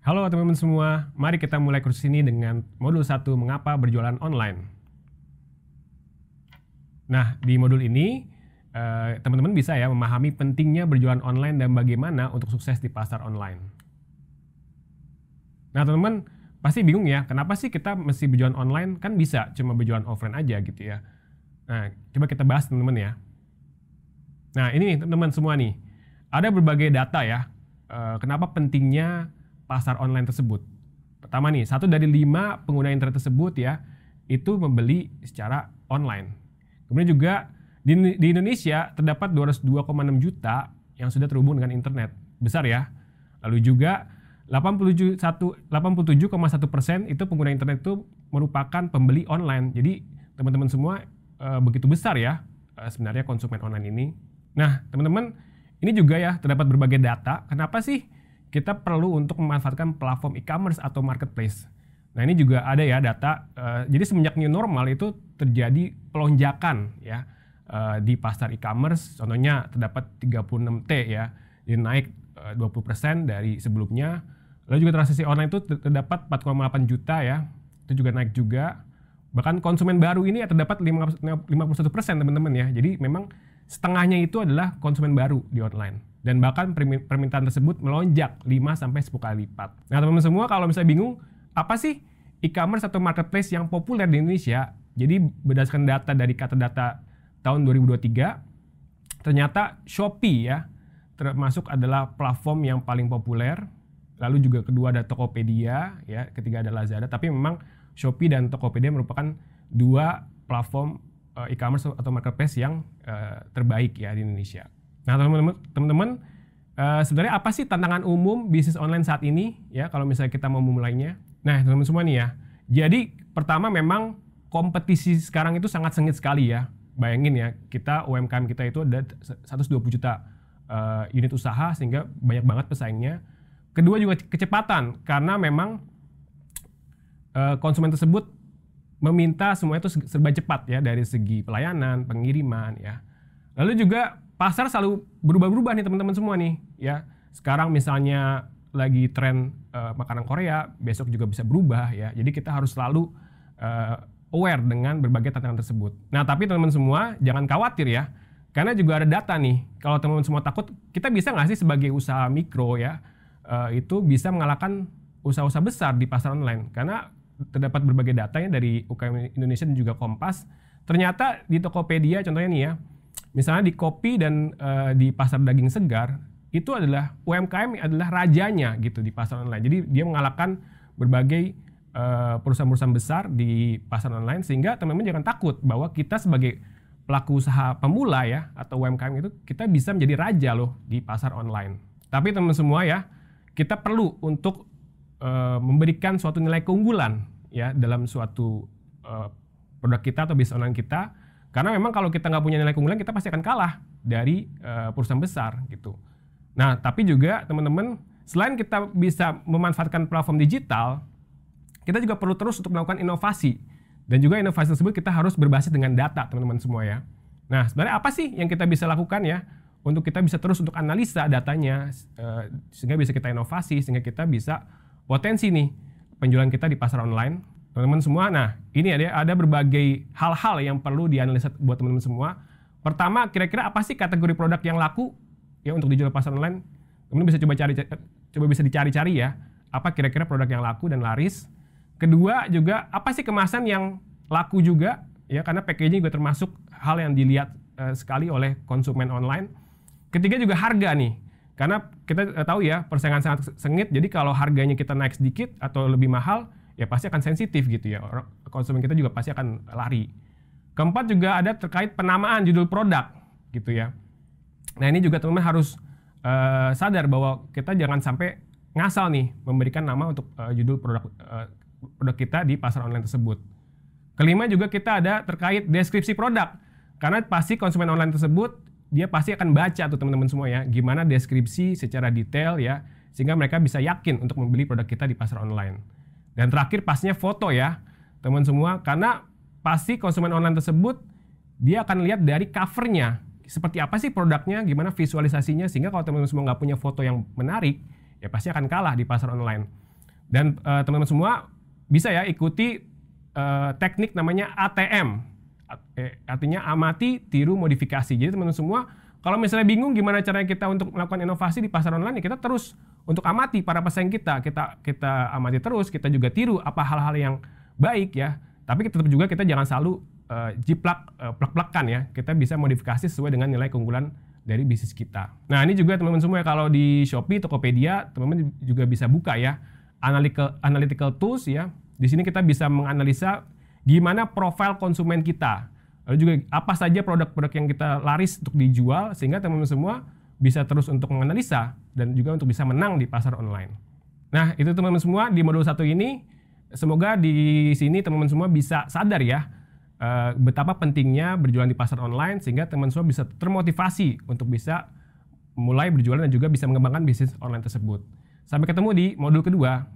Halo teman-teman semua, mari kita mulai kursus ini dengan modul 1 mengapa berjualan online. Nah, di modul ini teman-teman bisa ya memahami pentingnya berjualan online dan bagaimana untuk sukses di pasar online. Nah, teman-teman pasti bingung ya, kenapa sih kita mesti berjualan online? Kan bisa cuma berjualan offline aja gitu ya. Nah, coba kita bahas teman-teman ya. Nah, ini teman-teman semua nih, ada berbagai data ya, kenapa pentingnya pasar online tersebut. Pertama nih, 1 dari 5 pengguna internet tersebut ya, itu membeli secara online. Kemudian juga di Indonesia terdapat 202,6 juta yang sudah terhubung dengan internet. Besar ya. Lalu juga 87,1% itu pengguna internet itu merupakan pembeli online. Jadi teman-teman semua begitu besar ya sebenarnya konsumen online ini. Nah, teman-teman, ini juga ya terdapat berbagai data. Kenapa sih kita perlu untuk memanfaatkan platform e-commerce atau marketplace? Nah, ini juga ada ya data. Jadi semenjak new normal itu terjadi pelonjakan ya di pasar e-commerce. Contohnya terdapat 36T ya, jadi naik 20% dari sebelumnya. Lalu juga transaksi online itu terdapat 4,8 juta ya, itu juga naik juga. Bahkan konsumen baru ini terdapat 51% teman-teman ya. Jadi memang setengahnya itu adalah konsumen baru di online. Dan bahkan permintaan tersebut melonjak 5-10 kali lipat. Nah, teman-teman semua, kalau misalnya bingung, apa sih e-commerce atau marketplace yang populer di Indonesia? Jadi berdasarkan data dari Kata Data tahun 2023, ternyata Shopee ya, termasuk adalah platform yang paling populer. Lalu juga kedua ada Tokopedia, ya, ketiga ada Lazada. Tapi memang Shopee dan Tokopedia merupakan 2 platform e-commerce atau marketplace yang terbaik ya di Indonesia. Nah, teman-teman, sebenarnya apa sih tantangan umum bisnis online saat ini ya kalau misalnya kita mau memulainya? Nah, teman-teman semua nih ya. Jadi pertama memang kompetisi sekarang itu sangat sengit sekali ya. Bayangin ya, kita UMKM kita itu ada 120 juta unit usaha sehingga banyak banget pesaingnya. Kedua juga kecepatan, karena memang konsumen tersebut meminta semuanya itu serba cepat ya, dari segi pelayanan, pengiriman ya. Lalu juga pasar selalu berubah-berubah nih teman-teman semua nih ya. Sekarang misalnya lagi tren makanan Korea, besok juga bisa berubah ya. Jadi kita harus selalu aware dengan berbagai tantangan tersebut. Nah, tapi teman-teman semua jangan khawatir ya, karena juga ada data nih. Kalau teman-teman semua takut, kita bisa nggak sih sebagai usaha mikro ya, itu bisa mengalahkan usaha-usaha besar di pasar online? Karena terdapat berbagai datanya dari UKM Indonesia dan juga Kompas. Ternyata di Tokopedia contohnya nih ya, misalnya di kopi dan di pasar daging segar, itu adalah UMKM adalah rajanya gitu di pasar online. Jadi dia mengalahkan berbagai perusahaan-perusahaan besar di pasar online, sehingga teman-teman jangan takut bahwa kita sebagai pelaku usaha pemula ya atau UMKM itu kita bisa menjadi raja loh di pasar online. Tapi teman-teman semua ya, kita perlu untuk memberikan suatu nilai keunggulan ya dalam suatu produk kita atau bisnis online kita, karena memang kalau kita nggak punya nilai keunggulan, kita pasti akan kalah dari perusahaan besar gitu. Nah, tapi juga teman-teman, selain kita bisa memanfaatkan platform digital, kita juga perlu terus untuk melakukan inovasi. Dan juga inovasi tersebut kita harus berbasis dengan data teman-teman semua ya. Nah, sebenarnya apa sih yang kita bisa lakukan ya untuk kita bisa terus untuk analisa datanya, sehingga bisa kita inovasi, sehingga kita bisa potensi nih penjualan kita di pasar online. Teman-teman semua, nah ini ada berbagai hal-hal yang perlu dianalisa buat teman-teman semua. Pertama, kira-kira apa sih kategori produk yang laku ya untuk dijual pasar online? Teman-teman bisa dicari-cari ya, apa kira-kira produk yang laku dan laris. Kedua juga, apa sih kemasan yang laku juga ya, karena packaging juga termasuk hal yang dilihat sekali oleh konsumen online. Ketiga juga harga nih, karena kita tahu ya persaingan sangat sengit. Jadi kalau harganya kita naik sedikit atau lebih mahal, ya pasti akan sensitif gitu ya. Konsumen kita juga pasti akan lari. Keempat juga ada terkait penamaan judul produk gitu ya. Nah, ini juga teman-teman harus sadar bahwa kita jangan sampai ngasal nih memberikan nama untuk judul produk kita di pasar online tersebut. Kelima juga kita ada terkait deskripsi produk, karena pasti konsumen online tersebut dia pasti akan baca tuh teman-teman semua ya, gimana deskripsi secara detail ya, sehingga mereka bisa yakin untuk membeli produk kita di pasar online. Dan terakhir pastinya foto ya, teman semua, karena pasti konsumen online tersebut dia akan lihat dari covernya, seperti apa sih produknya, gimana visualisasinya, sehingga kalau teman-teman semua nggak punya foto yang menarik, ya pasti akan kalah di pasar online. Dan teman-teman semua bisa ya ikuti teknik namanya ATM, artinya amati, tiru, modifikasi. Jadi teman-teman semua kalau misalnya bingung gimana caranya kita untuk melakukan inovasi di pasar online, ya kita terus untuk amati para pesaing kita amati terus, kita juga tiru apa hal-hal yang baik ya. Tapi tetap juga kita jangan selalu jiplak, plek-plekan ya. Kita bisa modifikasi sesuai dengan nilai keunggulan dari bisnis kita. Nah ini juga teman-teman semua ya, kalau di Shopee, Tokopedia, teman-teman juga bisa buka ya analytical tools ya. Di sini kita bisa menganalisa gimana profil konsumen kita. Lalu juga apa saja produk-produk yang kita laris untuk dijual, sehingga teman-teman semua bisa terus untuk menganalisa dan juga untuk bisa menang di pasar online. Nah itu teman-teman semua di modul 1 ini. Semoga di sini teman-teman semua bisa sadar ya betapa pentingnya berjualan di pasar online, sehingga teman-teman semua bisa termotivasi untuk bisa mulai berjualan dan juga bisa mengembangkan bisnis online tersebut. Sampai ketemu di modul kedua.